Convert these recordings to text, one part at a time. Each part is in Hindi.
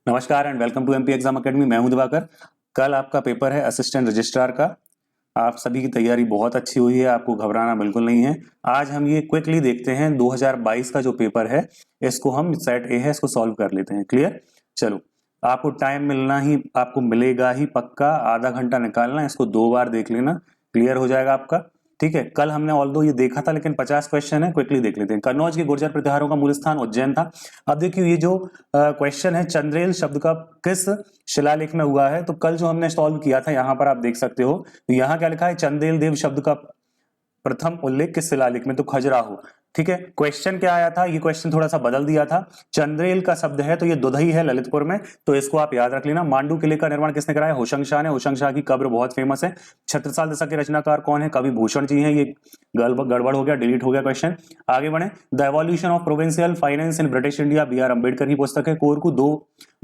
नमस्कार and welcome to MP exam academy. मैं हूं दिवाकर। कल आपका पेपर है असिस्टेंट रजिस्ट्रार का। आप सभी की तैयारी बहुत अच्छी हुई है, आपको घबराना बिल्कुल नहीं है। आज हम ये क्विकली देखते हैं 2022 का जो पेपर है, इसको हम सेट ए है, इसको सॉल्व कर लेते हैं। क्लियर? चलो, आपको टाइम आपको मिलेगा ही पक्का। आधा घंटा निकालना, इसको 2 बार देख लेना, क्लियर हो जाएगा आपका। ठीक है, कल हमने ऑल्दो ये देखा था, लेकिन 50 क्वेश्चन है, क्विकली देख लेते हैं। कन्नौज के गुर्जर प्रतिहारों का मूल स्थान उज्जैन था। अब देखिए, ये जो क्वेश्चन है, चंद्रेल शब्द का किस शिलालेख में हुआ है, तो कल जो हमने सॉल्व किया था, यहां पर आप देख सकते हो, तो यहां क्या लिखा है, चंदेल देव शब्द का प्रथम उल्लेख किस शिलालेख में, तो खजुराहो। ठीक है, क्वेश्चन क्या आया था, ये क्वेश्चन थोड़ा सा बदल दिया था। चंद्रेल का शब्द है तो ये दुधई है ललितपुर में, तो इसको आप याद रख लेना। मांडू किले का निर्माण किसने कराया? होशंग शाह ने। होशंग शाह की कब्र बहुत फेमस है। छत्रसाल दशक के रचनाकार कौन है? कवि भूषण जी हैं। ये गड़बड़ हो गया, डिलीट हो गया क्वेश्चन। आगे बढ़े। The evolution of provincial finance in British India, B R Ambedkar की पुस्तक है। कोरकू 2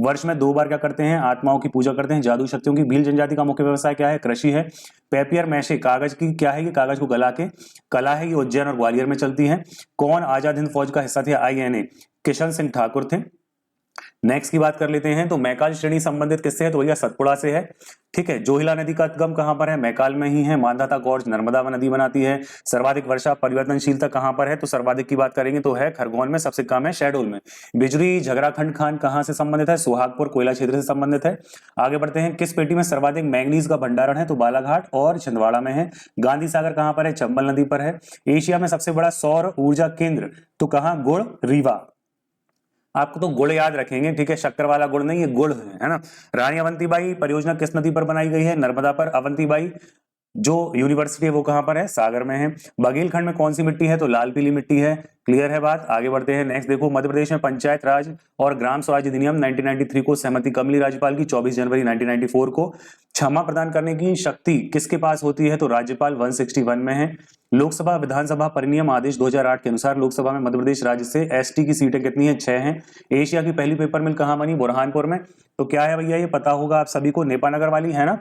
वर्ष में 2 बार क्या करते हैं? आत्माओं की पूजा करते हैं, जादू शक्तियों की। भील जनजाति का मुख्य व्यवसाय क्या है? कृषि है। पेपियर मैशे कागज की क्या है? ये कागज को गला के कला है, ये उज्जैन और ग्वालियर में चलती है। कौन आजाद हिंद फौज का हिस्सा थे? INA किशन सिंह ठाकुर थे। नेक्स्ट की बात कर लेते हैं, तो मैकाल श्रेणी संबंधित किससे है? तो भैया सतपुड़ा से है। ठीक है, जोहिला नदी का उद्गम कहां पर है? मैकाल में ही है। मांधाता गॉर्ज नर्मदा नदी बनाती है। सर्वाधिक वर्षा परिवर्तनशीलता कहां पर है? तो सर्वाधिक की बात करेंगे तो है खरगोन में, सबसे कम है शहडोल में। बिजली झगड़ाखंड खान कहां से संबंधित है? सुहागपुर कोयला क्षेत्र से संबंधित है। आगे बढ़ते हैं, किस पेटी में सर्वाधिक मैंगनीज का भंडारण है? तो बालाघाट और छिंदवाड़ा में है। गांधी सागर कहां पर है? चंबल नदी पर है। एशिया में सबसे बड़ा सौर ऊर्जा केंद्र तो कहां? गुड़ रीवा। आपको तो गुड़ याद रखेंगे, ठीक है, शक्कर वाला गुड़ नहीं, ये गुड़ है ना। रानी अवंतीबाई परियोजना किस नदी पर बनाई गई है? नर्मदा पर। अवंतीबाई जो यूनिवर्सिटी है वो कहां पर है? सागर में है। बघेलखंड में कौन सी मिट्टी है? तो लाल पीली मिट्टी है। क्लियर है बात? आगे बढ़ते हैं। नेक्स्ट देखो, मध्य प्रदेश में पंचायत राज और ग्राम स्वराज अधिनियम 1993 को सहमति कब मिली राज्यपाल की? 24 जनवरी 1994 को। क्षमा प्रदान करने की शक्ति किसके पास होती है? तो राज्यपाल 161 में है। लोकसभा विधानसभा परिनियम आदेश 2008 के अनुसार लोकसभा में मध्य प्रदेश राज्य से ST की सीटें कितनी है? 6 हैं। एशिया की पहली पेपर मिल कहां बनी? बुरहानपुर में। तो क्या है भैया, ये पता होगा आप सभी को, नेपानगर वाली है ना।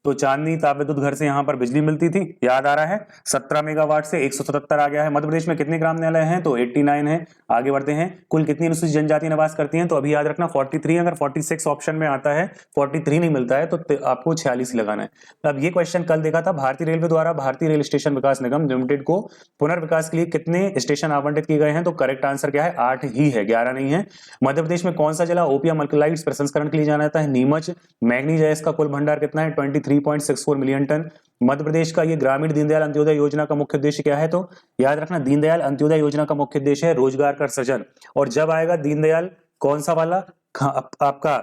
तो चांदनी ताप विद्युत घर से यहां पर बिजली मिलती थी, याद आ रहा है। 17 मेगावाट से 177 आ गया है। मध्य प्रदेश में कितने ग्राम न्यायालय हैं? तो 89 है। आगे बढ़ते हैं, कुल कितनी अनुसूचित जनजाति निवास करती हैं? तो अभी याद रखना 43। अगर 46 ऑप्शन में आता है, 43 नहीं मिलता है, तो आपको 46 ही लगाना है। तो अब ये क्वेश्चन कल देखा था। भारतीय रेलवे द्वारा भारतीय रेल स्टेशन विकास निगम लिमिटेड को पुनर्विकास के लिए कितने स्टेशन आवंटित किए गए हैं? तो करेक्ट आंसर क्या है? 8 ही है, 11 नहीं है। मध्य प्रदेश में कौन सा जिला ओपियम अल्कलाइड्स प्रसंस्करण के लिए जाना जाता है? नीमच। मैग्नीज है, इसका कुल भंडार कितना है? 23.64 मिलियन टन। मध्य प्रदेश का ये ग्रामीण दीनदयाल अंत्योदय योजना का मुख्य उद्देश्य क्या है? तो याद रखना, दीनदयाल अंत्योदय योजना का मुख्य उद्देश्य है रोजगार का सृजन। और जब आएगा दीनदयाल कौन सा वाला, आपका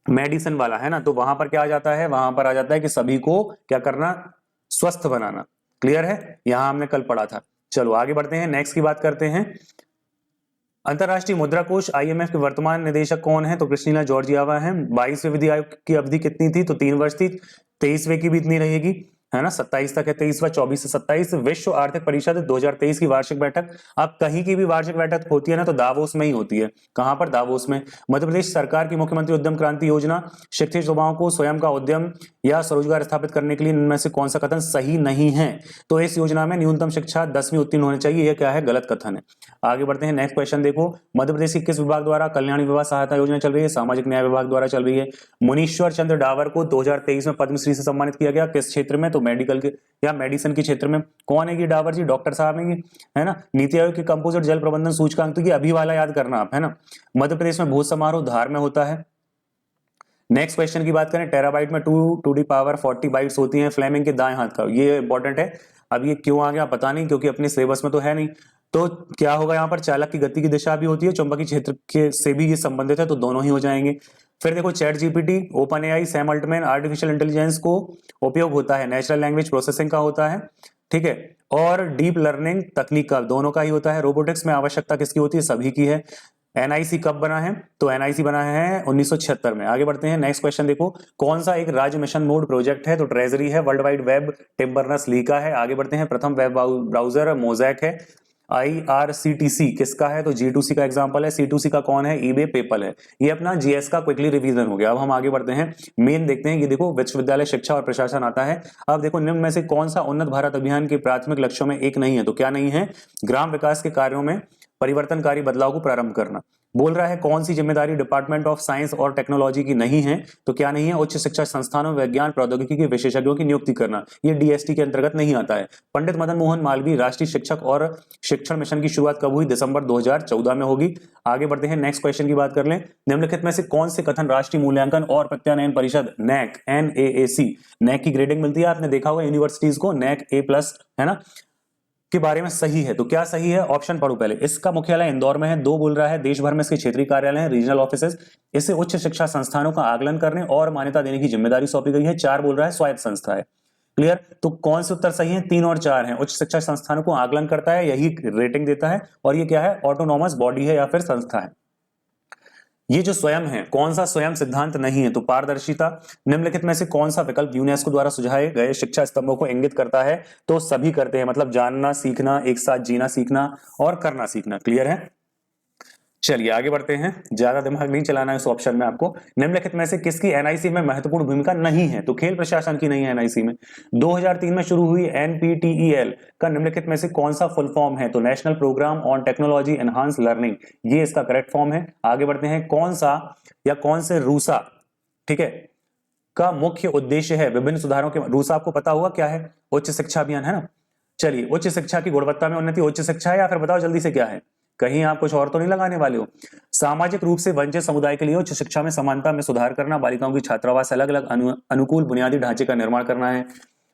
मेडिसिन वाला है ना, तो वहां पर क्या आ जाता है? वहां पर आ जाता है कि सभी को क्या करना? स्वस्थ बनाना। क्लियर है? यहां हमने कल पढ़ा था। चलो आगे बढ़ते हैं, नेक्स्ट की बात करते हैं। अंतरराष्ट्रीय मुद्रा कोष IMF के वर्तमान निदेशक कौन है? तो कृष्णिला जॉर्जियावा है। 22वें विधि आयोग की अवधि कितनी थी? तो 3 वर्ष थी। 23वें की भी इतनी रहेगी, है ना, 27 तक है। 23वां 24 से 27। विश्व आर्थिक परिषद 2023 की वार्षिक बैठक। अब कहीं की भी वार्षिक बैठक होती है ना, तो दावोस में ही होती है। कहां पर? दावोस में। मध्य प्रदेश सरकार की मुख्यमंत्री उद्यम क्रांति योजना शिक्षित युवाओं को स्वयं का उद्यम या स्वरोजगार स्थापित करने के लिए इनमें से कौन सा कथन सही नहीं है? तो इस योजना में न्यूनतम शिक्षा 10वीं उत्तीर्ण होनी चाहिए, यह क्या है? गलत कथन है। आगे बढ़ते हैं, नेक्स्ट क्वेश्चन देखो। मध्य प्रदेश के किस विभाग द्वारा कल्याण विवाह सहायता योजना चल रही है? सामाजिक न्याय विभाग द्वारा चल रही है। मुनीश्वर चंद्र डावर को 2023 में पद्मश्री से सम्मानित किया गया, किस क्षेत्र में? तो मेडिकल के या मेडिसिन के क्षेत्र में। कौन है ये डावर जी? डॉक्टर साहब हैं ये, है ना। नीति आयोग के कंपोजिट जल प्रबंधन सूचकांक, तो ये अभी वाला याद करना आप, है ना। मध्य प्रदेश में भोज समारोह धार में होता है। नेक्स्ट क्वेश्चन की बात करें, टेराबाइट में 2 टू दी पावर 40 बाइट्स होती हैं। फ्लेमिंग के दाएं हाथ का, ये इंपॉर्टेंट है। अब ये क्यों आ गया पता नहीं, क्योंकि अपने सिलेबस में तो है नहीं। तो क्या होगा यहाँ पर? चालक की गति की दिशा भी होती है, चुंबकीय क्षेत्र के से भी ये संबंधित है, तो दोनों ही हो जाएंगे। फिर देखो, chat GPT, open AI, Sam Altman, artificial intelligence को उपयोग होता है नेचुरल लैंग्वेज प्रोसेसिंग का होता है, ठीक है, और डीप लर्निंग तकनीक का, दोनों का ही होता है। रोबोटिक्स में आवश्यकता किसकी होती है? सभी की है। NIC कब बना है? तो NIC बना है 1976 में। आगे बढ़ते हैं, नेक्स्ट क्वेश्चन देखो। कौन सा एक राज्य मिशन मोड प्रोजेक्ट है? तो ट्रेजरी है। World wide web Tim Berners-Lee का है। आगे बढ़ते हैं, प्रथम वेब ब्राउजर मोज़ैक है। IRCTC किसका है? तो G2C का एग्जांपल है। C2C का कौन है? eBay, पेपल है। ये अपना GS का क्विकली रिवीजन हो गया। अब हम आगे बढ़ते हैं, मेन देखते हैं। ये देखो, विश्वविद्यालय शिक्षा और प्रशासन आता है। अब देखो, निम्न में से कौन सा उन्नत भारत अभियान के प्राथमिक लक्ष्यों में एक नहीं है? तो क्या नहीं है? ग्राम विकास के कार्यों में परिवर्तनकारी बदलाव को प्रारंभ करना। बोल रहा है कौन सी जिम्मेदारी डिपार्टमेंट ऑफ साइंस और टेक्नोलॉजी की नहीं है, तो क्या नहीं है, उच्च शिक्षा संस्थानों में विज्ञान प्रौद्योगिकी के विशेषज्ञों की नियुक्ति करना, ये डीएसटी के अंतर्गत नहीं आता है। पंडित मदन मोहन मालवीय राष्ट्रीय शिक्षक और शिक्षण मिशन की शुरुआत कब हुई, दिसंबर 2014 में होगी। आगे बढ़ते हैं, नेक्स्ट क्वेश्चन की बात कर लें, निम्नलिखित में से कौन से कथन राष्ट्रीय मूल्यांकन और प्रत्यानयन परिषद नैक NAAC नैक की ग्रेडिंग मिलती है, आपने देखा होगा यूनिवर्सिटीज को नैक A+ है ना, के बारे में सही है, तो क्या सही है, ऑप्शन पढ़ो पहले। इसका मुख्यालय इंदौर में है, 2 बोल रहा है देश भर में इसके क्षेत्रीय कार्यालय हैं, रीजनल ऑफिसेज, इसे उच्च शिक्षा संस्थानों का आकलन करने और मान्यता देने की जिम्मेदारी सौंपी गई है, 4 बोल रहा है स्वायत्त संस्था है। क्लियर, तो कौन से उत्तर सही है, 3 और 4 हैं। उच्च शिक्षा संस्थानों को आकलन करता है, यही रेटिंग देता है, और ये क्या है, ऑटोनॉमस बॉडी है या फिर संस्था है। ये जो स्वयं है, कौन सा स्वयं सिद्धांत नहीं है, तो पारदर्शिता। निम्नलिखित में से कौन सा विकल्प यूनेस्को द्वारा सुझाए गए शिक्षा स्तंभों को इंगित करता है, तो सभी करते हैं, मतलब जानना सीखना, एक साथ जीना सीखना और करना सीखना। क्लियर है, चलिए आगे बढ़ते हैं, ज्यादा दिमाग नहीं चलाना है इस ऑप्शन में आपको। निम्नलिखित में से किसकी एनआईसी में महत्वपूर्ण भूमिका नहीं है, तो खेल प्रशासन की नहीं है एनआईसी में। 2003 में शुरू हुई NPTEL का निम्नलिखित में से कौन सा फुल फॉर्म है, तो national programme on technology enhance learning, ये इसका करेक्ट फॉर्म है। आगे बढ़ते हैं, कौन सा या कौन से रूसा, ठीक है, का मुख्य उद्देश्य है विभिन्न सुधारों के, रूसा आपको पता होगा क्या है, उच्च शिक्षा अभियान है ना। चलिए, उच्च शिक्षा की गुणवत्ता में उन्नति उच्च शिक्षा है, या फिर बताओ जल्दी से क्या है, कहीं आप कुछ और तो नहीं लगाने वाले हो। सामाजिक रूप से वंचित समुदाय के लिए उच्च शिक्षा में समानता में सुधार करना, बालिकाओं की छात्रावास अलग अलग अनुकूल बुनियादी ढांचे का निर्माण करना है,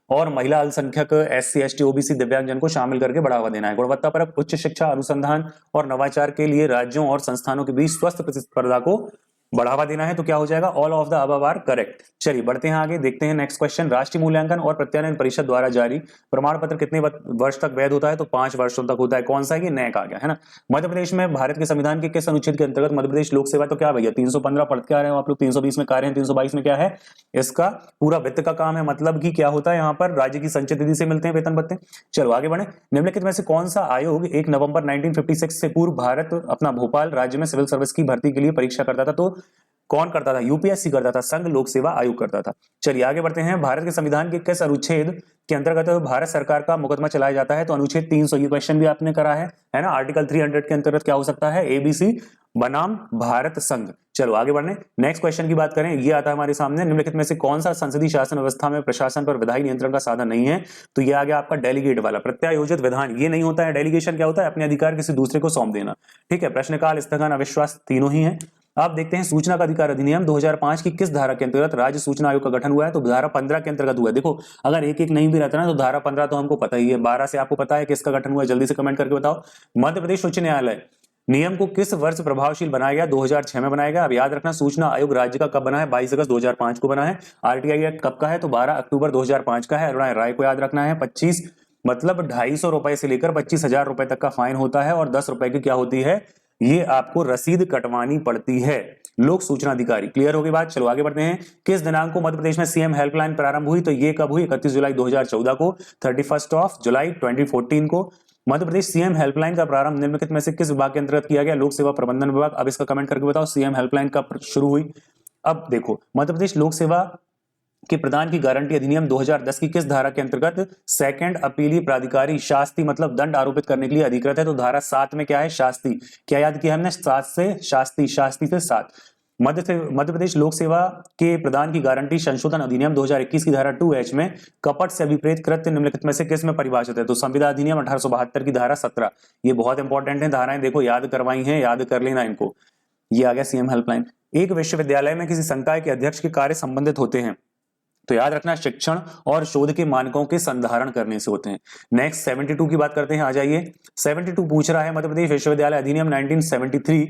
और महिला अल्पसंख्यक SC ST OBC दिव्यांगजन को शामिल करके बढ़ावा देना है। गुणवत्तापरक उच्च शिक्षा अनुसंधान और नवाचार के लिए राज्यों और संस्थानों के बीच स्वस्थ प्रतिस्पर्धा को बढ़ावा देना है, तो क्या हो जाएगा, all of the above are correct. चलिए बढ़ते हैं आगे, देखते हैं नेक्स्ट क्वेश्चन। राष्ट्रीय मूल्यांकन और प्रत्यानयन परिषद द्वारा जारी प्रमाण पत्र कितने वर्ष तक वैध होता है, तो 5 वर्षों तक होता है। कौन सा है, ये नैक आ गया है ना। मध्य प्रदेश में भारत के संविधान के किस अनुच्छेद के अंतर्गत मध्य प्रदेश लोक सेवा, तो क्या भैया 315 पढ़ के आ रहे हो आप लोग, 320 में कार्य है, 322 में क्या है, इसका पूरा वित्त का काम है, मतलब कि क्या होता है यहाँ पर राज्य की संचित निधि से मिलते हैं वेतन भत्ते। चलो आगे बढ़े, निम्नलिखित में से कौन सा आयोग 1 नवंबर 1956 से पूर्व भारत अपना भोपाल राज्य में सिविल सर्विस की भर्ती के लिए परीक्षा करता था, तो कौन करता था, यूपीएससी करता था, संघ लोक सेवा आयोग करता था। चलिए आगे बढ़ते हैं, भारत के संविधान के किस अनुच्छेद के अंतर्गत भारत सरकार का मुकदमा चलाया जाता है, तो अनुच्छेद 300, ये क्वेश्चन भी आपने करा है ना। आर्टिकल 300 के अंतर्गत क्या हो सकता है, ABC बनाम भारत संघ। चलो आगे बढ़ने, नेक्स्ट क्वेश्चन की बात करें, ये आता है हमारे सामने, निम्नलिखित में से कौन सा संसदीय शासन व्यवस्था में प्रशासन पर विधायी नियंत्रण का साधन नहीं है, तो ये आ गया आपका डेलीगेट वाला प्रत्यायोजित विधान। ये नहीं होता है, डेलीगेशन क्या होता है, अपने अधिकार किसी दूसरे को सौंप देना, ठीक है। प्रश्नकाल, स्थगन, अविश्वास तीनों ही है। आप देखते हैं, सूचना का अधिकार अधिनियम 2005 की किस धारा के अंतर्गत राज्य सूचना आयोग का गठन हुआ है, तो धारा 15 के अंतर्गत हुआ है। देखो अगर एक एक नहीं भी रहता ना, तो धारा 15 तो हमको पता ही है, 12 से आपको पता है किसका गठन हुआ है, जल्दी से कमेंट करके बताओ। मध्य प्रदेश उच्च न्यायालय नियम को किस वर्ष प्रभावशील बनाया गया, 2006 में बनाया गया। अब याद रखना, सूचना आयोग राज्य का कब बना है, 22 अगस्त 2005 को बना है। RTI एक्ट कब का है, तो 12 अक्टूबर 2005 का है। अरुणा राय को याद रखना है। 25 मतलब 250 रुपए से लेकर 25,000 रुपए तक का फाइन होता है, और 10 रुपए की क्या होती है, ये आपको रसीद कटवानी पड़ती है। लोक सूचना अधिकारी, क्लियर होगी बात। चलो आगे बढ़ते हैं, किस दिनांक को मध्य प्रदेश में CM हेल्पलाइन प्रारंभ हुई, तो ये कब हुई, 31 जुलाई 2014 को। 31 जुलाई 2014 को मध्य प्रदेश CM हेल्पलाइन का प्रारंभ निम्नलिखित में से किस विभाग के अंतर्गत किया गया, लोक सेवा प्रबंधन विभाग। अब इसका कमेंट करके बताओ, CM हेल्पलाइन कब शुरू हुई। अब देखो, मध्य प्रदेश लोक सेवा के प्रदान की गारंटी अधिनियम 2010 की किस धारा के अंतर्गत सेकंड अपीलीय प्राधिकारी शास्ति मतलब दंड आरोपित करने के लिए अधिकृत है, तो धारा 7 में क्या है, शास्ति। क्या याद किया हमने, 7 से शास्ति, शास्ति से 7। मध्य प्रदेश लोक सेवा के प्रदान की गारंटी संशोधन अधिनियम 2021 की धारा 2H में कपट से अभिप्रेत कृत्य निम्नलिखित में से किस में परिभाषित है, तो संविदा अधिनियम 1872 की धारा 17। ये बहुत इंपॉर्टेंट है धाराएं, देखो याद करवाई हैं, याद कर लेना इनको। ये आ गया CM हेल्पलाइन। एक विश्वविद्यालय में किसी संकाय के अध्यक्ष के कार्य संबंधित होते हैं, तो याद रखना शिक्षण और शोध के मानकों के संधारण करने से होते हैं। नेक्स्ट 72 की बात करते हैं, आ जाइए। 72 पूछ रहा है, मध्य प्रदेश विश्वविद्यालय अधिनियम 1973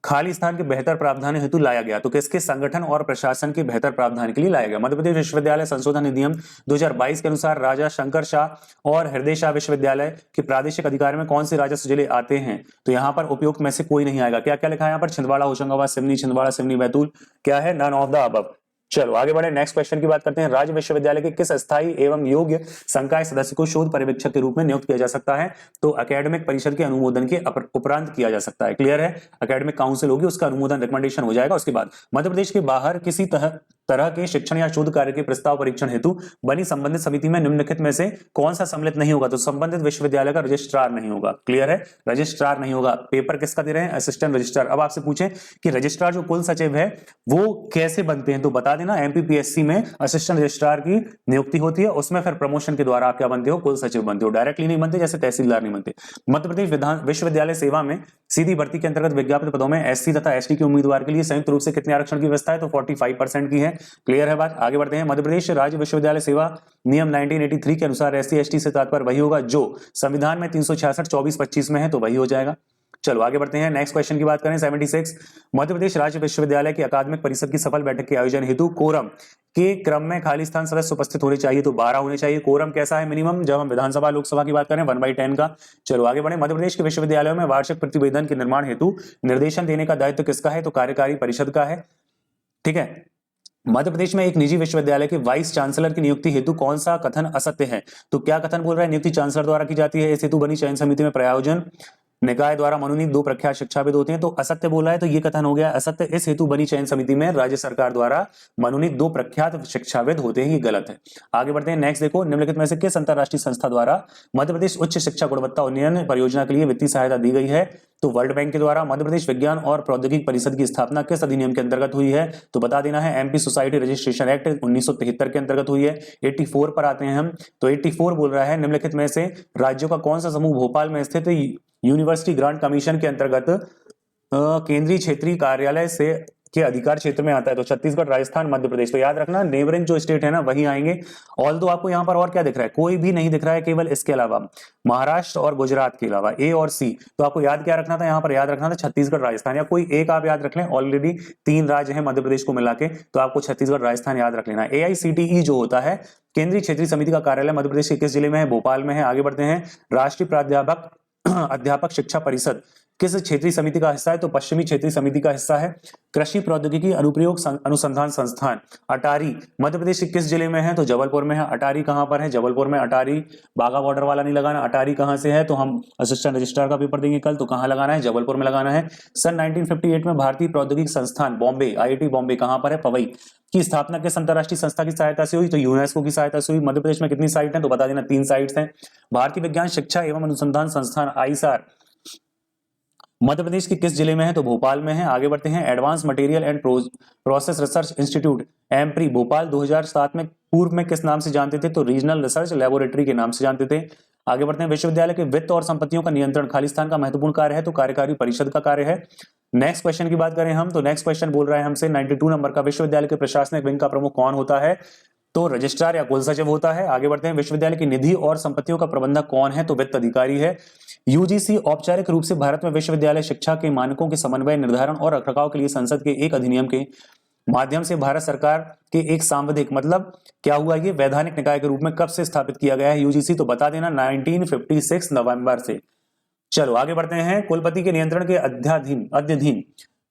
खाली स्थान के बेहतर प्रावधान हेतु लाया गया, तो किसके, संगठन और प्रशासन के बेहतर प्रावधान के लिए लाया गया। मध्य प्रदेश विश्वविद्यालय संशोधन अधिनियम 2022 के अनुसार राजा शंकर शाह और हृदय शाह विश्वविद्यालय के प्रादेशिक अधिकार में कौन से राजस्व जिले आते हैं, तो यहाँ पर उपयुक्त में से कोई नहीं आएगा। क्या क्या लिखा है यहाँ पर, छिंदवाड़ा, होशंगाबाद, सिवनी, छिंदवाड़ा, सिवनी, बैतूल, क्या है, नन ऑफ द अबव। चलो आगे बढ़े, नेक्स्ट क्वेश्चन की बात करते हैं। राज्य विश्वविद्यालय के किस अस्थायी एवं योग्य संकाय सदस्य को शोध पर्यवेक्षक के रूप में नियुक्त किया जा सकता है, तो अकेडमिक परिषद के अनुमोदन के उपरांत किया जा सकता है। क्लियर है, अकेडमिक काउंसिल होगी, उसका अनुमोदन रिकमेंडेशन हो जाएगा। उसके बाद मध्य प्रदेश के बाहर किसी तरह तरह के शिक्षण या शोध कार्य के प्रस्ताव परीक्षण हेतु बनी संबंधित समिति में निम्नलिखित में से कौन सा सम्मिलित नहीं होगा? तो संबंधित विश्वविद्यालय का रजिस्ट्रार नहीं होगा। क्लियर है, रजिस्ट्रार नहीं होगा। पेपर किसका दे रहे हैं? Assistant registrar. अब आपसे पूछें कि रजिस्ट्रार जो कुल सचिव है वो कैसे बनते हैं, तो बता देना एमपीपीएससी में असिस्टेंट रजिस्ट्रार की नियुक्ति होती है, उसमें फिर प्रमोशन के द्वारा आप क्या बनते हो? कुल सचिव बनते हो। डायरेक्टली नहीं बनते, जैसे तहसीलदार नहीं बनते। मध्य प्रदेश विश्वविद्यालय सेवा में सीधी भर्ती के अंतर्गत विज्ञापित पदों में एससी तथा एसटी के उम्मीदवार के लिए संयुक्त रूप से कितने आरक्षण की व्यवस्था है? तो 45% की है। क्लियर है बात, आगे बढ़ते हैं। मध्य प्रदेश राज्य विश्वविद्यालय सेवा नियम 1983 के अनुसार एससी एसटी से तात्पर्य वही होगा जो संविधान में 366 24 25 में है, तो वही हो जाएगा। चलो आगे बढ़ते हैं। नेक्स्ट क्वेश्चन की बात करें 76। मध्य प्रदेश राज्य विश्वविद्यालय की अकादमिक परिषद की सफल बैठक के आयोजन हेतु कोरम के क्रम में खाली स्थान सदस्य उपस्थित होने चाहिए, तो 12 होने चाहिए। कोरम कैसा है मिनिमम, जब हम विधानसभा लोकसभा की बात करें 1/10 का। चलो आगे बढ़े। मध्य प्रदेश के विश्वविद्यालयों में वार्षिक प्रतिवेदन के निर्माण हेतु निर्देशन देने का दायित्व किसका है? तो कार्यकारी परिषद का है। ठीक है। मध्य प्रदेश में एक निजी विश्वविद्यालय के वाइस चांसलर की नियुक्ति हेतु कौन सा कथन असत्य है? तो क्या कथन बोल रहा है? नियुक्ति चांसलर द्वारा की जाती है, इस हेतु बनी चयन समिति में प्रायोजन निकाय द्वारा मनोनीत 2 प्रख्यात शिक्षाविद होते हैं, तो असत्य बोला है, तो ये कथन हो गया असत्य। इस हेतु बनी चयन समिति में राज्य सरकार द्वारा मनोनीत 2 प्रख्यात शिक्षाविद होते हैं, ये गलत है। आगे बढ़ते हैं। नेक्स्ट देखो, निम्नलिखित में से किस अंतरराष्ट्रीय संस्था द्वारा मध्य प्रदेश उच्च शिक्षा गुणवत्ता उन्नयन परियोजना के लिए वित्तीय सहायता दी गई है? तो वर्ल्ड बैंक के द्वारा। मध्य प्रदेश विज्ञान और प्रौद्योगिकी परिषद की स्थापना किस अधिनियम के अंतर्गत हुई है? तो बता देना है एमपी सोसाइटी रजिस्ट्रेशन एक्ट 1973 के अंतर्गत हुई है। 84 पर आते हैं हम, तो 84 बोल रहा है निम्नलिखित में से राज्यों का कौन सा समूह भोपाल में स्थित यूनिवर्सिटी ग्रांट कमीशन के अंतर्गत केंद्रीय क्षेत्रीय कार्यालय से के अधिकार क्षेत्र में आता है? तो छत्तीसगढ़, राजस्थान, मध्य प्रदेश। तो याद रखना नेबरिंग जो स्टेट है ना वही आएंगे। ऑल दो आपको यहाँ पर और क्या दिख रहा है? कोई भी नहीं दिख रहा है, केवल इसके अलावा महाराष्ट्र और गुजरात के अलावा ए और सी। तो आपको याद क्या रखना था? यहाँ पर याद रखना था छत्तीसगढ़, राजस्थान, या कोई एक आप याद रख लें। ऑलरेडी 3 राज्य है मध्य प्रदेश को मिला के, तो आपको छत्तीसगढ़, राजस्थान याद रख लेना। AICTE जो होता है केंद्रीय क्षेत्रीय समिति का कार्यालय मध्य प्रदेश के किस जिले में है? भोपाल में है। आगे बढ़ते हैं। राष्ट्रीय प्राध्यापक अध्यापक शिक्षा परिषद किस क्षेत्रीय समिति का हिस्सा है? तो पश्चिमी क्षेत्रीय समिति का हिस्सा है। कृषि प्रौद्योगिकी अनुप्रयोग अनुसंधान संस्थान अटारी मध्य प्रदेश के किस जिले में है? तो जबलपुर में है। अटारी कहां पर है? जबलपुर में। अटारी बाघा बॉर्डर वाला नहीं लगाना। अटारी कहां से है? तो हम असिस्टेंट रजिस्ट्रार का पेपर देंगे कल, तो कहां लगाना है? जबलपुर में लगाना है। सन 1958 में भारतीय प्रौद्योगिकी संस्थान बॉम्बे IIT बॉम्बे कहां पर है? पवई की स्थापना किस अंतरराष्ट्रीय संस्था की सहायता से हुई? तो यूनेस्को की सहायता से हुई। मध्य प्रदेश में कितनी साइट है? तो बता देना 3 साइट्स हैं। भारतीय विज्ञान शिक्षा एवं अनुसंधान संस्थान ISAR मध्य प्रदेश के किस जिले में है? तो भोपाल में है। आगे बढ़ते हैं। Advanced material and process research institute AMPRI Bhopal 2007 में पूर्व में किस नाम से जानते थे? तो रीजनल रिसर्च लेबोरेटरी के नाम से जानते थे। आगे बढ़ते हैं। विश्वविद्यालय के वित्त और संपत्तियों का नियंत्रण खालिस्तान का महत्वपूर्ण कार्य है, तो कार्यकारी परिषद का कार्य है। नेक्स्ट क्वेश्चन की बात करें हम, तो नेक्स्ट क्वेश्चन बोल रहा है हमसे 92 नंबर का, विश्वविद्यालय के प्रशासनिक विंग का प्रमुख कौन होता है? तो रजिस्ट्रार या कुल सचिव होता है। आगे बढ़ते हैं। विश्वविद्यालय की निधि और संपत्तियों का प्रबंधक कौन है? तो वित्त अधिकारी है। यूजीसी औपचारिक रूप से भारत में विश्वविद्यालय शिक्षा के मानकों के समन्वय, निर्धारण और रखरखाव के लिए संसद के एक अधिनियम के माध्यम से भारत सरकार के एक सांविधिक मतलब क्या हुआ, ये वैधानिक निकाय के रूप में कब से स्थापित किया गया है यूजीसी? तो बता देना 1956 नवंबर से। चलो आगे बढ़ते हैं। कुलपति के नियंत्रण के अध्ययन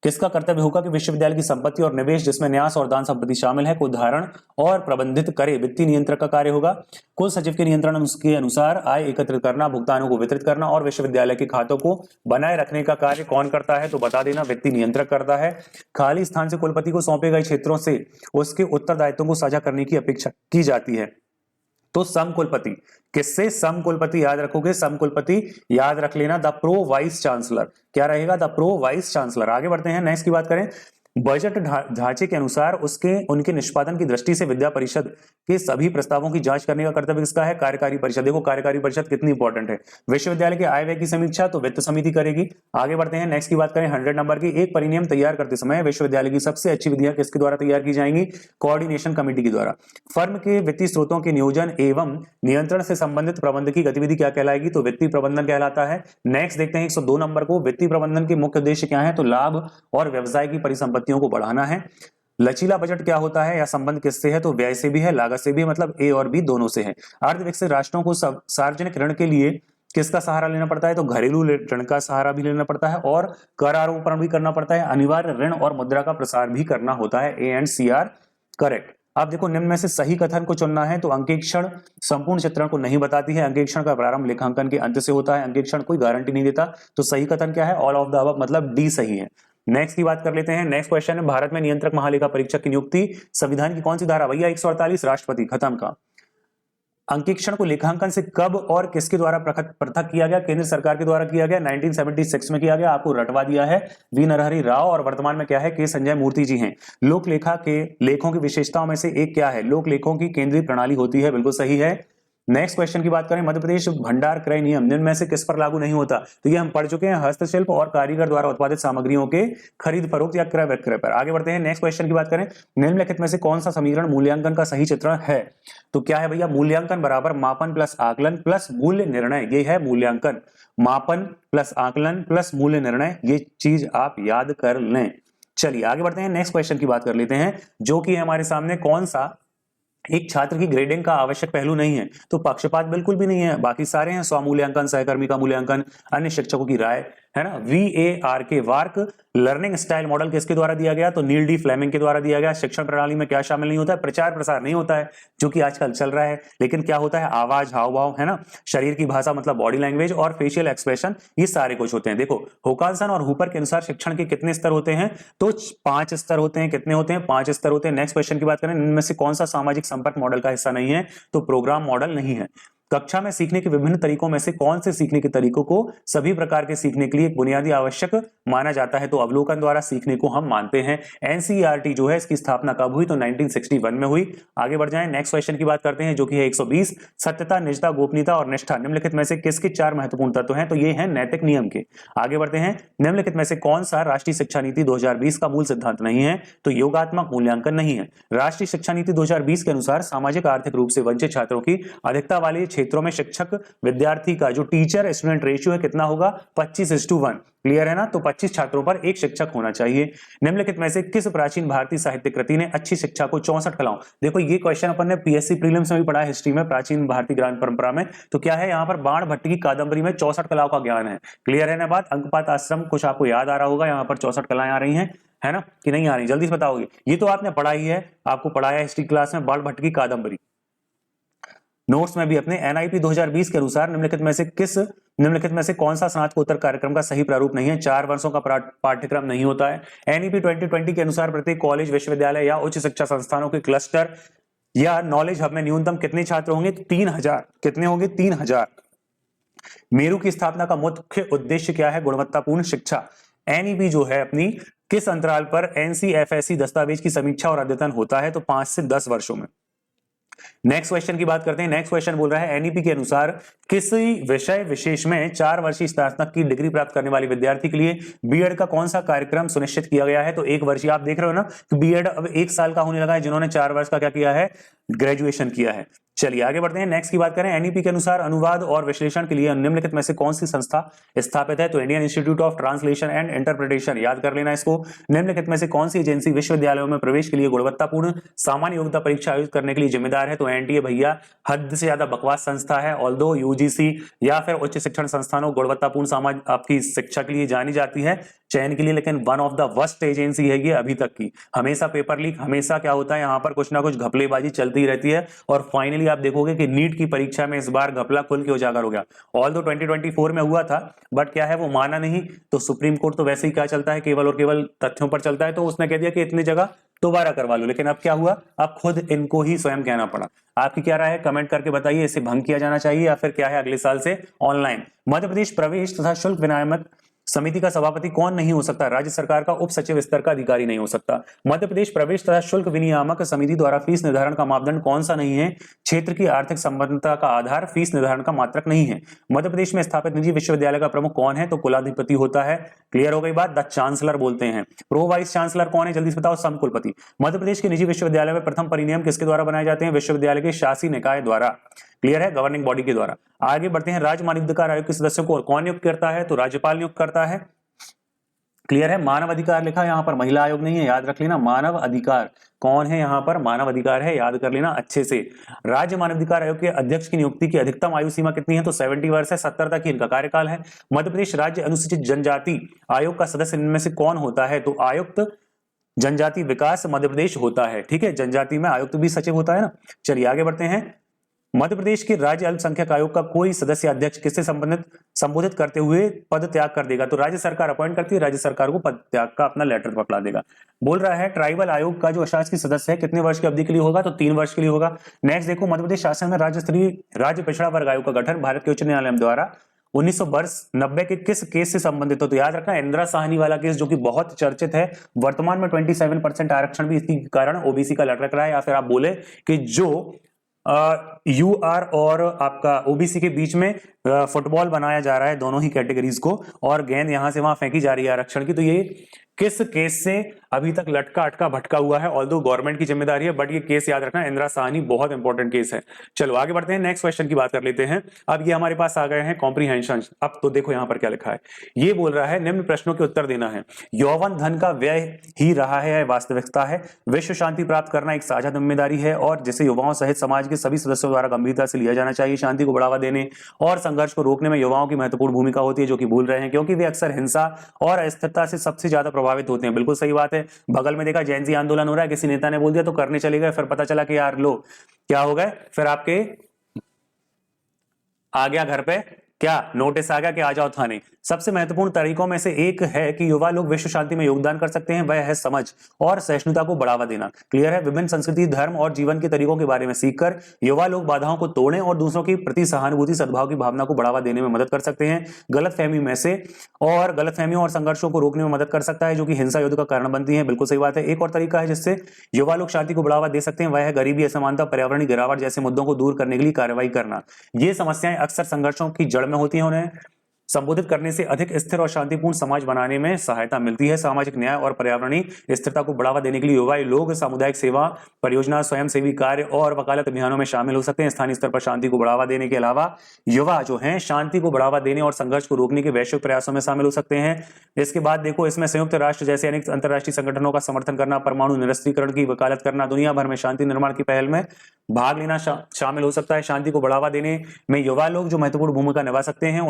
किसका कर्तव्य होगा कि विश्वविद्यालय की संपत्ति और निवेश जिसमें न्यास और दान संपत्ति शामिल है को धारण और प्रबंधित करे? वित्तीय नियंत्रक का कार्य होगा। कुल सचिव के नियंत्रण के अनुसार आय एकत्रित करना, भुगतानों को वितरित करना और विश्वविद्यालय के खातों को बनाए रखने का कार्य कौन करता है? तो बता देना वित्तीय नियंत्रक करता है। खाली स्थान से कुलपति को सौंपे गए क्षेत्रों से उसके उत्तरदायित्वों को साझा करने की अपेक्षा की जाती है। तो समकुलपति किससे? समकुलपति याद रखोगे, समकुलपति याद रख लेना द प्रो वाइस चांसलर। क्या रहेगा? The pro vice chancellor. आगे बढ़ते हैं। नेक्स्ट की बात करें। बजट ढांचे के अनुसार उनके निष्पादन की दृष्टि से विद्या परिषद के सभी प्रस्तावों की जांच करने का कर्तव्य किसका है? कार्यकारी परिषद। देखो कार्यकारी परिषद कितनी इंपॉर्टेंट है। विश्वविद्यालय के आय व्यय की समीक्षा तो वित्त समिति करेगी। आगे बढ़ते हैं। नेक्स्ट की बात करें 100 नंबर की, एक परिनियम तैयार करते समय विश्वविद्यालय की सबसे अच्छी विधियां किसके द्वारा तैयार की जाएंगी? कोऑर्डिनेशन कमेटी के द्वारा। फर्म के वित्तीय स्रोतों के नियोजन एवं नियंत्रण से संबंधित प्रबंधकीय गतिविधि क्या कहलाएगी? तो वित्तीय प्रबंधन कहलाता है। नेक्स्ट देखते हैं 102 नंबर को, वित्तीय प्रबंधन के मुख्य उद्देश्य क्या है? तो लाभ और व्यवसाय की परिसंपत्तियों को बढ़ाना है। लचीला बजट क्या होता है या संबंध किससे है? तो व्यय से भी है, लागत से भी, मतलब ए और बी दोनों से है। अर्ध विकसित राष्ट्रों को सार्वजनिक ऋण के लिए किसका सहारा लेना पड़ता है? तो घरेलू ऋण का सहारा भी लेना पड़ता है और कर आरोपण भी करना पड़ता है। अनिवार्य ऋण और मुद्रा का प्रसार भी करना होता है। A and C are correct. अब देखो निम्न में से सही कथन को चुनना है, तो अंकेक्षण संपूर्ण चित्रण को नहीं बताती है। अंकेक्षण का प्रारंभ लेखांकन के अंत से होता है। अंकेक्षण कोई गारंटी नहीं देता। तो सही कथन क्या है? ऑल ऑफ द अबव, मतलब डी सही है। नेक्स्ट की बात कर लेते हैं। नेक्स्ट क्वेश्चन है, भारत में नियंत्रक महालेखा परीक्षक की नियुक्ति संविधान की कौन सी धारा? भैया 148, राष्ट्रपति, खत्म का। अंकेक्षण को लेखांकन से कब और किसके द्वारा पृथक किया गया? केंद्र सरकार के द्वारा किया गया, 1976 में किया गया। आपको रटवा दिया है, वी नरहरि राव, और वर्तमान में क्या है, के संजय मूर्ति जी हैं। लोक लेखा के लेखों की विशेषताओं में से एक क्या है? लोक लेखों की केंद्रीय प्रणाली होती है, बिल्कुल सही है। नेक्स्ट क्वेश्चन की बात करें, मध्य प्रदेश भंडार क्रय नियम निम्न में से किस पर लागू नहीं होता? तो ये हम पढ़ चुके हैं, हस्तशिल्प और कारीगर द्वारा उत्पादित सामग्रियों के खरीद फरोख्त या क्रय विक्रय पर। आगे बढ़ते हैं, नेक्स्ट क्वेश्चन की बात करें, निम्नलिखित में से कौन सा समीकरण मूल्यांकन का सही चित्रण है? तो क्या है भैया? मूल्यांकन बराबर मापन प्लस आकलन प्लस मूल्य निर्णय, ये है मूल्यांकन। मापन प्लस आकलन प्लस मूल्य निर्णय, ये चीज आप याद कर लें। चलिए आगे बढ़ते हैं, नेक्स्ट क्वेश्चन की बात कर लेते हैं, जो कि हमारे सामने कौन सा एक छात्र की ग्रेडिंग का आवश्यक पहलू नहीं है? तो पक्षपात बिल्कुल भी नहीं है, बाकी सारे हैं, स्वमूल्यांकन, सहकर्मी का मूल्यांकन, अन्य शिक्षकों की राय, है ना। VARK वार्क लर्निंग स्टाइल मॉडल किसके द्वारा दिया गया? तो नील डी फ्लेमिंग के द्वारा दिया गया। शिक्षण प्रणाली में क्या शामिल नहीं होता है? प्रचार प्रसार नहीं होता है, जो कि आजकल चल रहा है। लेकिन क्या होता है? आवाज, हाव भाव, है ना, शरीर की भाषा मतलब बॉडी लैंग्वेज, और फेशियल एक्सप्रेशन, ये सारे कुछ होते हैं। देखो, होकांसन और हुपर के अनुसार शिक्षण के कितने स्तर होते हैं? तो 5 स्तर होते हैं। कितने होते हैं? 5 स्तर होते हैं। नेक्स्ट क्वेश्चन की बात करें, इनमें से कौन सा सामाजिक संपर्क मॉडल का हिस्सा नहीं है? तो प्रोग्राम मॉडल नहीं है। कक्षा में सीखने के विभिन्न तरीकों में से कौन से सीखने के तरीकों को सभी प्रकार के सीखने के लिए एक बुनियादी आवश्यक माना जाता है? तो अवलोकन द्वारा सीखने को हम मानते हैं। एनसीईआरटी जो है, इसकी स्थापना कब हुई? तो 1961 में हुई। आगे बढ़ जाएं, नेक्स्ट क्वेश्चन की बात करते हैं, जो कि है 120, सत्यता, निजता, गोपनीयता और निष्ठा निम्नलिखित में से किसके 4 महत्वपूर्ण तत्व हैं? तो ये हैं नैतिक नियम के। आगे बढ़ते हैं, निम्नलिखित में से कौन सा राष्ट्रीय शिक्षा नीति 2020 का मूल सिद्धांत नहीं है? तो योगात्मक मूल्यांकन नहीं है। राष्ट्रीय शिक्षा नीति 2020 के अनुसार सामाजिक आर्थिक रूप से वंचित छात्रों की अधिकता वाले क्षेत्रों में शिक्षक विद्यार्थी का जो टीचर स्टूडेंट रेशियो है कितना होगा? 25:1। क्लियर है ना? तो 25 छात्रों पर एक शिक्षक होना चाहिए। निम्नलिखित में से किस प्राचीन भारतीय साहित्य कृति ने अच्छी शिक्षा को 64 कलाओं? देखो, ये क्वेश्चन अपन ने पीएससी प्रीलिम्स में भी पढ़ा है, हिस्ट्री में, प्राचीन भारतीय ज्ञान परंपरा में। तो क्या है यहाँ पर? बाण भट्ट की कादंबरी में 64 कलाओं का ज्ञान है। क्लियर है ना बात? अंकपात आश्रम कुछ आपको याद आ रहा होगा, यहाँ पर 64 कलाएं आ रही हैं, है ना, कि नहीं आ रही? जल्दी से बताओगे। ये तो आपने पढ़ा ही है, आपको पढ़ाया हिस्ट्री क्लास में, बाण भट्ट की कादंबरी। नोट्स में भी अपने एनआईपी 2020 के अनुसार निम्नलिखित में से कौन सा स्नातकोत्तर कार्यक्रम का सही प्रारूप नहीं है? 4 वर्षों का पाठ्यक्रम नहीं होता है। एनईपी 2020 के अनुसार प्रत्येक कॉलेज, विश्वविद्यालय या उच्च शिक्षा संस्थानों के क्लस्टर या नॉलेज हब में न्यूनतम कितने छात्र होंगे? 3000। कितने होंगे? 3000। मेरू की स्थापना का मुख्य उद्देश्य क्या है? गुणवत्तापूर्ण शिक्षा। एनईपी जो है अपनी किस अंतराल पर एनसीएफएससी दस्तावेज की समीक्षा और अद्यतन होता है? तो 5 से 10 वर्षों में। नेक्स्ट क्वेश्चन की बात करते हैं। नेक्स्ट क्वेश्चन बोल रहा है, एनईपी के अनुसार किसी विषय विशेष में 4 वर्षीय स्नातक की डिग्री प्राप्त करने वाले विद्यार्थी के लिए बीएड का कौन सा कार्यक्रम सुनिश्चित किया गया है? तो 1 वर्षीय। आप देख रहे हो ना कि बीएड अब 1 साल का होने लगा है, जिन्होंने 4 वर्ष का क्या किया है? ग्रेजुएशन किया है। चलिए आगे बढ़ते हैं। नेक्स्ट की बात करें, एनईपी के अनुसार अनुवाद और विश्लेषण के लिए निम्नलिखित में से कौन सी संस्था स्थापित है? तो Indian institute of translation and interpretation, याद कर लेना इसको। निम्नलिखित में से कौन सी एजेंसी विश्वविद्यालयों में प्रवेश के लिए गुणवत्तापूर्ण सामान्य योग्यता परीक्षा आयोजित करने के लिए जिम्मेदार है? तो एनटीए भैया हद से ज्यादा बकवास संस्था है। ऑल्दो यूजीसी या फिर उच्च शिक्षण संस्थानों गुणवत्तापूर्ण समाज आपकी शिक्षा के लिए जानी जाती है, चयन के लिए, लेकिन one of the worst agency है ये अभी तक की। हमेशा पेपर लीक, हमेशा क्या होता है यहाँ पर, कुछ ना कुछ घपलेबाजी चलती रहती है, और फाइनली आप देखोगे कि नीट की परीक्षा में इस बार घपला खुल के उजागर हो गया। ऑल्दो 2024 में हुआ था, बट क्या है, वो माना नहीं। तो सुप्रीम कोर्ट तो वैसे ही क्या चलता है, केवल और केवल तथ्यों पर चलता है, तो उसने कह दिया कि इतनी जगह दोबारा करवा लो। लेकिन अब क्या हुआ, अब खुद इनको ही स्वयं कहना पड़ा। आपकी क्या राय है? कमेंट करके बताइए, इसे भंग किया जाना चाहिए या फिर क्या है अगले साल से ऑनलाइन। मध्य प्रदेश प्रवेश तथा शुल्क विनियामक समिति का सभापति कौन नहीं हो सकता? राज्य सरकार का उप सचिव स्तर का अधिकारी नहीं हो सकता। मध्य प्रदेश प्रवेश तथा शुल्क विनियामक समिति द्वारा फीस निर्धारण का मापदंड कौन सा नहीं है? क्षेत्र की आर्थिक संबद्धता का आधार फीस निर्धारण का मात्रक नहीं है। मध्य प्रदेश में स्थापित निजी विश्वविद्यालय का प्रमुख कौन है? तो कुलाधिपति होता है। क्लियर हो गई बात? द चांसलर बोलते हैं। प्रो वाइस चांसलर कौन है? जल्दी से बताओ। समकुलपति। मध्य प्रदेश के निजी विश्वविद्यालय में प्रथम परिनियम किसके द्वारा बनाए जाते हैं? विश्वविद्यालय के शासी निकाय द्वारा। क्लियर है? गवर्निंग बॉडी के द्वारा। आगे बढ़ते हैं। राज्य मानवाधिकार आयोग के सदस्यों को कौन नियुक्त करता है? तो राज्यपाल नियुक्त करता है। क्लियर है? मानव अधिकार लिखा यहाँ पर, महिला आयोग नहीं है, याद रख लेना। मानव अधिकार कौन है यहाँ पर? मानव अधिकार है, याद कर लेना अच्छे से। राज्य मानवाधिकार आयोग के अध्यक्ष की नियुक्ति की अधिकतम आयु सीमा कितनी है? तो 70 वर्ष है, 70 तक ही इनका कार्यकाल है। मध्य प्रदेश राज्य अनुसूचित जनजाति आयोग का सदस्य इनमें से कौन होता है? तो आयुक्त जनजाति विकास मध्य प्रदेश होता है। ठीक है, जनजाति में आयुक्त भी सचिव होता है ना। चलिए आगे बढ़ते हैं। मध्य प्रदेश के राज्य अल्पसंख्यक आयोग का कोई सदस्य अध्यक्ष किससे संबोधित करते हुए पद त्याग कर देगा? तो राज्य सरकार अपॉइंट करती है, राज्य सरकार को पद त्याग का अपना लेटर पकड़ा देगा। बोल रहा है ट्राइबल आयोग का जो अशासकीय सदस्य है कितने वर्ष की अवधि के लिए होगा? तो 3 वर्ष के लिए होगा। नेक्स्ट देखो, मध्य प्रदेश शासन में राज्य स्तरीय राज्य पिछड़ा वर्ग आयोग का गठन भारत के उच्च न्यायालय द्वारा 1990 के किस केस से संबंधित हो? तो याद रखना इंदिरा साहनी वाला केस, जो कि बहुत चर्चित है। वर्तमान में 27% आरक्षण भी इसी कारण ओबीसी का लड़ रहा है, या फिर आप बोले कि जो यूआर और आपका ओबीसी के बीच में फुटबॉल बनाया जा रहा है दोनों ही कैटेगरीज को, और गेंद यहां से वहां फेंकी जा रही है आरक्षण की। तो ये किस केस से अभी तक लटका अटका भटका हुआ है? ऑल्दो गवर्नमेंट की जिम्मेदारी है, बट ये केस याद रखना, इंदिरा साहनी बहुत इंपॉर्टेंट केस है। चलो आगे बढ़ते हैं, नेक्स्ट क्वेश्चन की बात कर लेते हैं। अब ये हमारे पास आ गए हैं कॉम्प्रीहेंशन। अब तो देखो यहां पर क्या लिखा है, ये बोल रहा है निम्न प्रश्नों के उत्तर देना है। यौवन धन का व्यय ही रहा है या वास्तविकता है? विश्व शांति प्राप्त करना एक साझा जिम्मेदारी है और जिसे युवाओं सहित समाज के सभी सदस्यों द्वारा गंभीरता से लिया जाना चाहिए। शांति को बढ़ावा देने और संघर्ष को रोकने में युवाओं की महत्वपूर्ण भूमिका होती है, जो कि भूल रहे हैं, क्योंकि वे अक्सर हिंसा और अस्थिरता से सबसे ज्यादा प्रभावित होते हैं। बिल्कुल सही बात है। बगल में देखा जैन जी आंदोलन हो रहा है, किसी नेता ने बोल दिया तो करने चले गए, फिर पता चला कि यार लो क्या हो गए, फिर आपके आ गया घर पे क्या नोटिस आ गया कि आ जाओ थाने। सबसे महत्वपूर्ण तरीकों में से एक है कि युवा लोग विश्व शांति में योगदान कर सकते हैं, वह है समझ और सहिष्णुता को बढ़ावा देना। क्लियर है? विभिन्न संस्कृति, धर्म और जीवन के तरीकों के बारे में सीखकर युवा लोग बाधाओं को तोड़ने और दूसरों की प्रति सहानुभूति, सद्भाव की भावना को बढ़ावा देने में मदद कर सकते हैं। गलतफहमियों और संघर्षों को रोकने में मदद कर सकता है, जो कि हिंसा युद्ध का कारण बनती है। बिल्कुल सही बात है। एक और तरीका है जिससे युवा लोग शांति को बढ़ावा दे सकते हैं, वह है गरीबी, असमानता, पर्यावरणीय गिरावट जैसे मुद्दों को दूर करने के लिए कार्रवाई करना। ये समस्याएं अक्सर संघर्षों की जड़ में होती हैं, उन्हें संबोधित करने से अधिक स्थिर और शांतिपूर्ण समाज बनाने में सहायता मिलती है। सामाजिक न्याय और पर्यावरणीय स्थिरता को बढ़ावा देने के लिए युवा लोग सामुदायिक सेवा परियोजना, स्वयंसेवी कार्य और वकालत अभियानों में शामिल हो सकते हैं। स्थानीय स्तर पर शांति को बढ़ावा देने के अलावा युवा जो हैं शांति को बढ़ावा देने और संघर्ष को रोकने के वैश्विक प्रयासों में शामिल हो सकते हैं। इसके बाद देखो, इसमें संयुक्त राष्ट्र जैसे अनेक अंतर्राष्ट्रीय संगठनों का समर्थन करना, परमाणु निरस्त्रीकरण की वकालत करना, दुनिया भर में शांति निर्माण की पहल में भाग लेना शामिल हो सकता है। शांति को बढ़ावा देने में युवा लोग जो महत्वपूर्ण भूमिका निभा सकते हैं,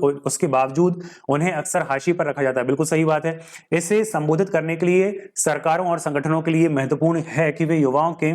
उसके बावजूद उन्हें अक्सर हाशिए पर रखा जाता है। बिल्कुल सही बात है। इसे संबोधित करने के लिए सरकारों और संगठनों के लिए महत्वपूर्ण है कि वे युवाओं के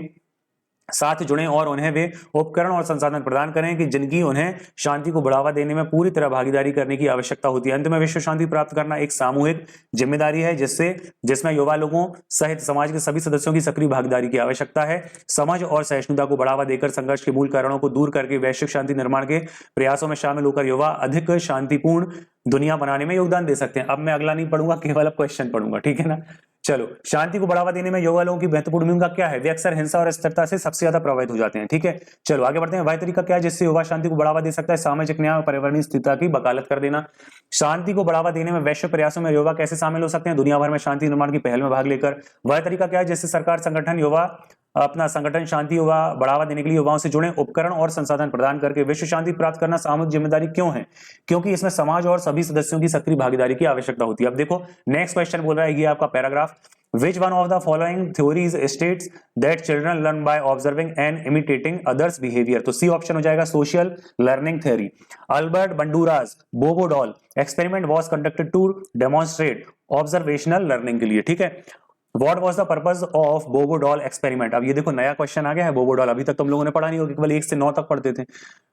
साथ जुड़ें और उन्हें वे उपकरण और संसाधन प्रदान करें कि जिनकी उन्हें शांति को बढ़ावा देने में पूरी तरह भागीदारी करने की आवश्यकता होती है। अंत में विश्व शांति प्राप्त करना एक सामूहिक जिम्मेदारी है, जिसमें युवा लोगों सहित समाज के सभी सदस्यों की सक्रिय भागीदारी की आवश्यकता है। समझ और सहिष्णुता को बढ़ावा देकर संघर्ष के मूल कारणों को दूर करके वैश्विक शांति निर्माण के प्रयासों में शामिल होकर युवा अधिक शांतिपूर्ण दुनिया बनाने में योगदान दे सकते हैं। अब मैं अगला नहीं पढ़ूंगा, केवल अब क्वेश्चन पढ़ूंगा, ठीक है ना। चलो, शांति को बढ़ावा देने में युवा लोगों की महत्वपूर्ण भूमिका क्या है? वे अक्सर हिंसा और अस्थिरता से सबसे ज्यादा प्रभावित हो जाते हैं। ठीक है, चलो आगे बढ़ते हैं। वह तरीका क्या है जिससे युवा शांति को बढ़ावा दे सकता है? सामाजिक न्याय और पर्यावरणीय स्थिरता की वकालत कर देना। शांति को बढ़ावा देने में वैश्विक प्रयासों में युवा कैसे शामिल हो सकते हैं? दुनिया भर में शांति निर्माण की पहल में भाग लेकर। वह तरीका क्या है जिससे सरकार, संगठन, अपना संगठन शांति युवा बढ़ावा देने के लिए युवाओं से जुड़े उपकरण और संसाधन प्रदान करके। विश्व शांति प्राप्त करना सामूहिक जिम्मेदारी क्यों है? क्योंकि इसमें समाज और सभी सदस्यों की सक्रिय भागीदारी की आवश्यकता होती है। अब देखो नेक्स्ट क्वेश्चन बोल रहा है, ये आपका paragraph, Which one of the following theories states that children learn by observing and imitating others' behavior? तो सी ऑप्शन हो जाएगा social learning theory. Albert Bandura's Bobo doll experiment was conducted to demonstrate observational learning के लिए। ठीक है, What was the purpose of बोबो डॉल एक्सपेरिमेंट? अब ये देखो नया क्वेश्चन आ गया है बोबो डॉल, अभी तक तुम लोगों ने पढ़ा नहीं होगा, केवल 1 से 9 तक पढ़ते थे।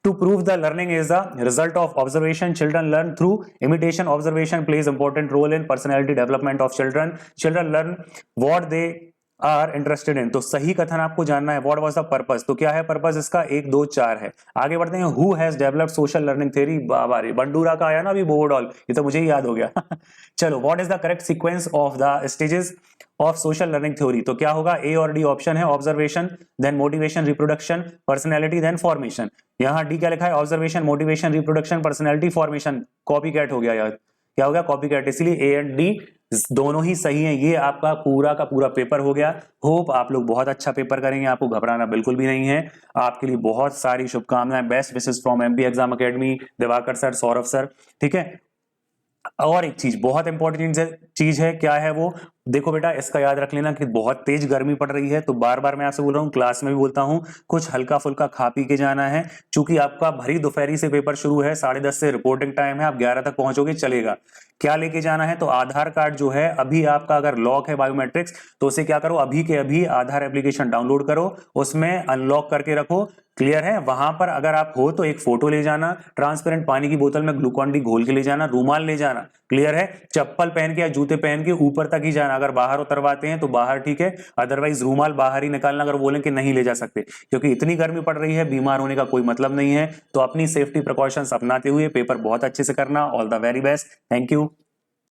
To prove the learning is the result of observation, children learn through imitation, observation plays important role in personality development of children, children learn what they are interested in. तो सही कथन आपको जानना है, व्हाट वाज द पर्पस। तो क्या है पर्पस इसका? 1, 2, 4 है। आगे बढ़ते हैं। Who has developed social learning theory? बाबा रे, बंडूरा का आया ना अभी बोबो डॉल, ये तो मुझे ही याद हो गया। चलो, what is the correct sequence of the stages of social learning theory? तो क्या होगा? ए और डी ऑप्शन है। Observation, then motivation, reproduction, personality, then formation. यहाँ डी क्या लिखा है? Observation, motivation, reproduction, personality, formation. Copy cat हो गया यार, क्या हो गया? Copy cat. इसलिए ए एंड डी दोनों ही सही हैं। ये आपका पूरा का पूरा पेपर हो गया। होप आप लोग बहुत अच्छा पेपर करेंगे, आपको घबराना बिल्कुल भी नहीं है। आपके लिए बहुत सारी शुभकामनाएं। Best wishes from MP exam academy, Diwakar sir, Saurabh sir. ठीक है, और एक चीज बहुत इंपॉर्टेंट चीज है, क्या है वो? देखो बेटा, इसका याद रख लेना कि बहुत तेज गर्मी पड़ रही है, तो बार बार मैं आपसे बोल रहा हूँ, क्लास में भी बोलता हूँ, कुछ हल्का फुल्का खा पी के जाना है। चूंकि आपका भरी दोपहरी से पेपर शुरू है, 10:30 से रिपोर्टिंग टाइम है, आप 11 तक पहुंचोगे चलेगा। क्या लेके जाना है? तो आधार कार्ड जो है, अभी आपका अगर लॉक है बायोमेट्रिक्स, तो उसे क्या करो, अभी के अभी आधार एप्लीकेशन डाउनलोड करो, उसमें अनलॉक करके रखो। क्लियर है? वहां पर अगर आप हो तो एक फोटो ले जाना, ट्रांसपेरेंट पानी की बोतल में ग्लूकॉन डी घोल के ले जाना, रूमाल ले जाना। क्लियर है? चप्पल पहन के या जूते पहन के ऊपर तक ही जाना, अगर बाहर उतरवाते हैं तो बाहर ठीक है, अदरवाइज रूमाल बाहर ही निकालना अगर बोलें कि नहीं ले जा सकते, क्योंकि इतनी गर्मी पड़ रही है, बीमार होने का कोई मतलब नहीं है। तो अपनी सेफ्टी प्रिकॉशंस अपनाते हुए पेपर बहुत अच्छे से करना। All the very best. Thank you.